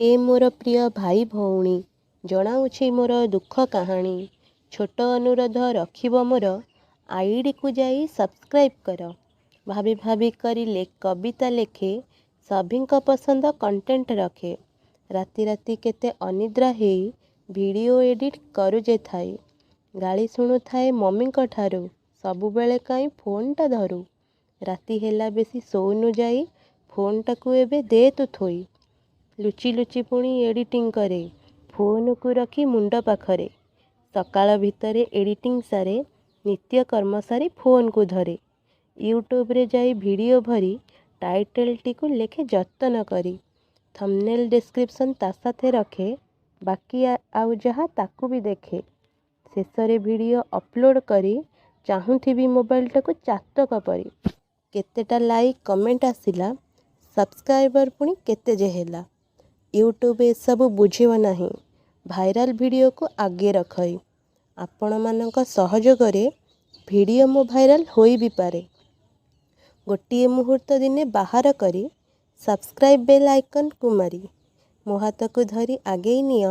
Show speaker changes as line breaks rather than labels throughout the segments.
हे मोर प्रिय भाई भौणी जनाऊँछि मोर दुख कहानी छोट अनुरोध रखिब मोर आईडी को जाई सब्सक्राइब कर भाभी भाभी करी कविता लेखे सभी पसंद कंटेंट रखे राति राति केते अनिद्रा हे वीडियो एडिट करुजे थाई गाली शुणु थाए मम्मी ठारू सबुबेले कहीं फोनटा धरू राति हेला बेसी सोनु जाई फोनटा को एबे दे तु थोई लुचि लुचि पुणी एडिटिंग करे फोन को रखी मुंड पाखरे सकाळ भितरे एडिटिंग सारे नित्य कर्म सारी फोन को धरे यूट्यूब रे जाई वीडियो भरी टाइटल टी को लेखे जतन करी थंबनेल डिस्क्रिप्शन ता साथे रखे बाकी आउ जहा ताकू भी देखे शेषरे वीडियो अपलोड करी चाहूथिबी मोबाइल टाको चातक परी केतेटा लाइक कमेंट आसिला सब्सक्राइबर पुणी केते जे हेला यूट्यूब ए सब बुझिव नाही भाइराल वीडियो को आगे रखई आपण मानक सहयोग रे वीडियो मो भाइराल होई भी पारे गोटिए मुहूर्त दिने बाहर करी सब्सक्राइब बेल आइकन को मारी मो हाथ को धरी आगे निय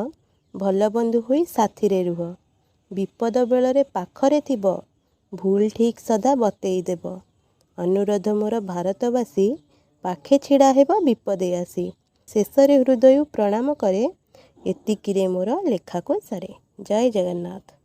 भल बंधु होई साथी रे रुह विपद बेलरे पाखरे थिब भूल ठीक सदा बतेई देब अनुरोध मोर भारतवासी पाखे छिड़ा हेब विपदे आसी शेषरे हृदय प्रणाम करे एतिकिरे मोर लेखा को सारे जय जगन्नाथ।